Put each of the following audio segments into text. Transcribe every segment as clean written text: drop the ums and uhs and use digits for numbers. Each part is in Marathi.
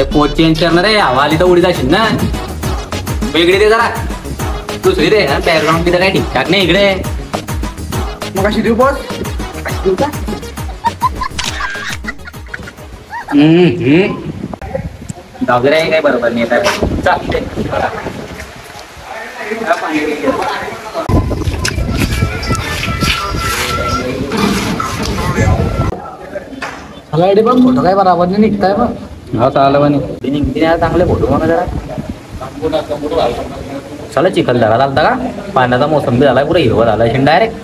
ते पोच चेंज करणार आहे. हवा आली तर उडी जाशील ना. वेगळी दे जरा, दुसरी दे. बॅकग्राऊंड तिथं काय ठीकठाक नाही इकडे. मग अशी देऊ बॉस. जाऊ दे, काय बरोबर नाही काय चालते. मला आयडी बघ, फोटो काय बरोबर नाही निघताय बघ. हो चाललं म्हणे निघते चांगले फोटो बघा जरा. चला चिखलदरा चालता का? पाण्याचा मोसम बी झाला, पुरा हिरवा झाला डायरेक्ट.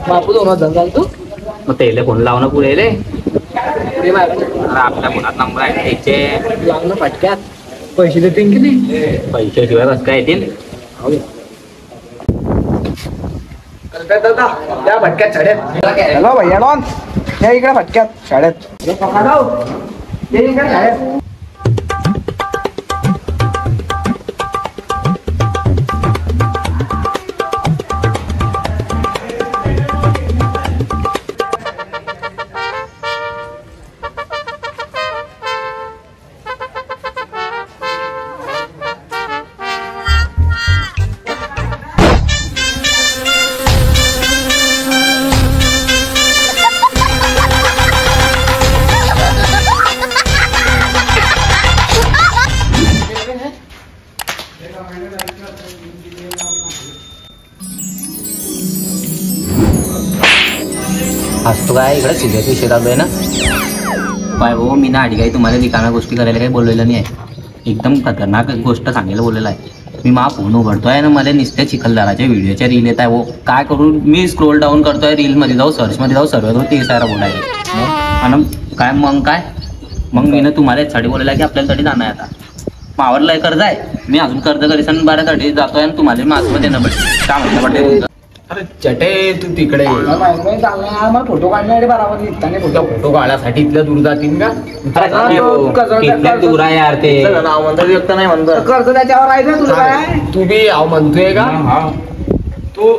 बापू दोन झाला तू. मग तेले फोन लावणं पुढे आपल्या फोनात नंबर आहे द्यायचे. लागलं फटक्यात. पैसे देतील की नाही? पैशाशिवाय कसं काय येतील? दादा त्या फटक्यात शाळेत. हॅलो भैया डॉन, या इकडे फटक्यात शाळेत. आज तो काय इकडे सिरियस विषय चालू आहे ना. काय हो, मी ना आधी काही तुम्हाला रिकाम्या गोष्टी करायला काही बोललेलं नाही आहे. एकदम खतरनाक गोष्ट सांगायला बोललेलं आहे. मी मा फोन उघडतोय ना, मला नुसत्या चिखलदराच्या व्हिडिओच्या रील येत आहे. हो काय करू, मी स्क्रोल डाऊन करतोय, रीलमध्ये जाऊ, सर्चमध्ये जाऊ, सर्व ते सारा बोलायला. आणि काय मग मी ना तुम्हाला यासाठी बोलायला की आपल्याला तरी जाणं आहे. आता मावरला कर्ज आहे, मी अजून कर्ज करीसन बारासाठी जातोय आणि तुम्हाला मास्कमध्ये देणं पडते. काय म्हणता पडते? अरे चटे तू तिकडे मला फोटो काढण्यासाठी बरोबर निघताना फोटो काढण्यासाठी इथल्या दूर जातील का? दूर आहे यार ते. नाव म्हणतात व्यक्त नाही म्हणतो. कर्ज त्याच्यावर आहे ना तुला काय? तू बी आव म्हणतोय का? तू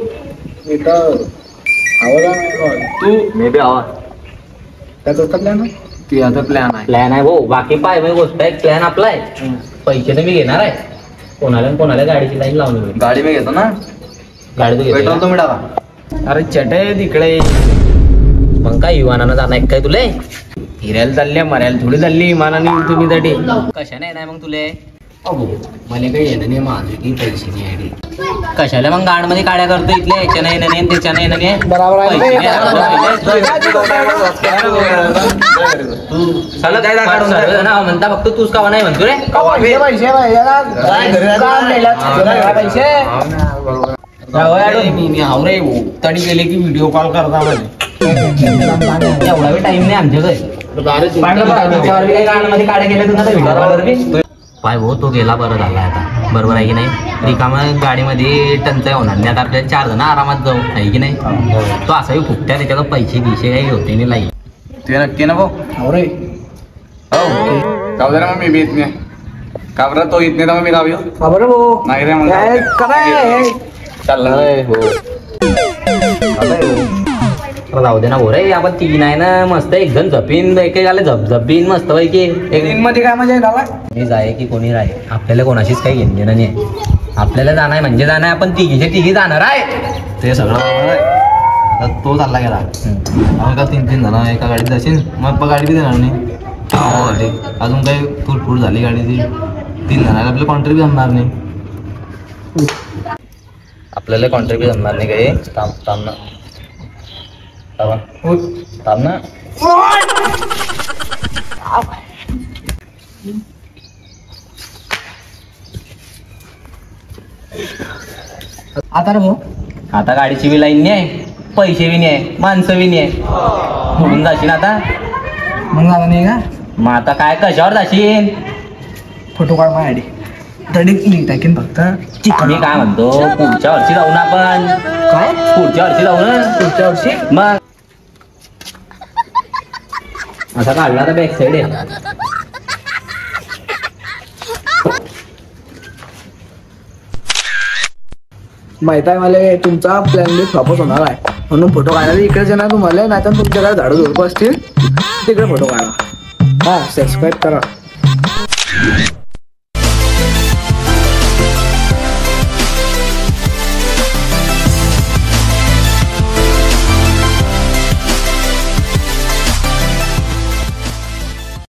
तू मे बी आवा त्याचा प्लॅन आहे. तुझा प्लॅन आहे. प्लॅन आहे हो, बाकी पाय म्हणजे गोष्ट आहे. प्लॅन आपला आहे. पैसे तर मी घेणार आहे. कोणाला गाडीची लाईन लावली. गाडी मी घेतो ना. गाडी पेट्रोल तुम्ही टाका. अरे चटे तिकडे. मग काय विमानानं जाणार काय तुले? फिरायला चालल्या, मरायला थोडी चालली विमानाने तुम्ही साठी. कशाने नाही मग तुले? मला काही येणं नाही, माझी की पैसे नाही. कशाला मग गाड मध्ये काड्या करतो इथले? याच्यानं येणं नाही, त्याच्यानं येणं नाही. बरोबर आहे. म्हणता फक्त तूच कावा नाही म्हणतो रे. मी आवरे तडी गेले की व्हिडिओ कॉल करता एवढा बी टाइम नाही आमच्याकडे. काड्या गेल्या तुला पाय भाऊ, तो गेला बरं झाला आता. बरोबर आहे की नाही? रिकामा गाडीमध्ये टंचाई होणार नाही. आता आपल्याला 4 जण आरामात जाऊ, आहे की नाही? तो असाही फुकट्या त्याच्यात पैसे गिसे काही होते नाही लाई. ते नक्की ना भाऊ. अरे गाव मग मी बी येत नाही. का बरं तो येत नाही तर मी गावी नाही रे. मग चाललं जाऊ दे ना भो रे. आपण 3 आहे ना, मस्त एक जण झपीन, एक झपझपीन मस्त पैकी. एक मध्ये काय मजा आहे? कोणी जाय की कोणी राहे, आपल्याला कोणाशीच काही घेणं देणं नाही. आपल्याला जाणं आहे म्हणजे जाणं आहे. आपण तिघी जाणार आहे. ते सगळं आता तो चालला गेला. का 3 जण एका गाडीत जाशील, मग गाडी बी देणार नाही. अजून काही फूट झाली गाडीची. 3 जणांना आपलं कॉन्ट्री जमणार नाही. आपल्याला कॉन्ट्री जमणार नाही काही. थांब ना. आता रे भाऊ, आता गाडीची बी लाईन नाही आहे, पैसे बी नाही आहे, माणसं बी नाही आहे. म्हणून जाशील आता. मग झालं नाही का? मग आता काय कशावर जाशील? फोटो काढ माझ्यासाठी. तडी लिंक टाकेन फक्त. मी काय म्हणतो, पुढच्या वर्षी जाऊ ना आपण. काय पुढच्या वर्षी जाऊ ना? पुढच्या वर्षी मग असा काढला तर बॅक साईड आहे. माहित आहे मला तुमचा प्लॅन बी फ्लॉपच होणार आहे. म्हणून फोटो काढायला इकडे ना तुम्हाला, नाही तर तुमच्याकडे झाडू झोडपं असतील तिकडे फोटो काढा. थांबा सबस्क्राईब करा.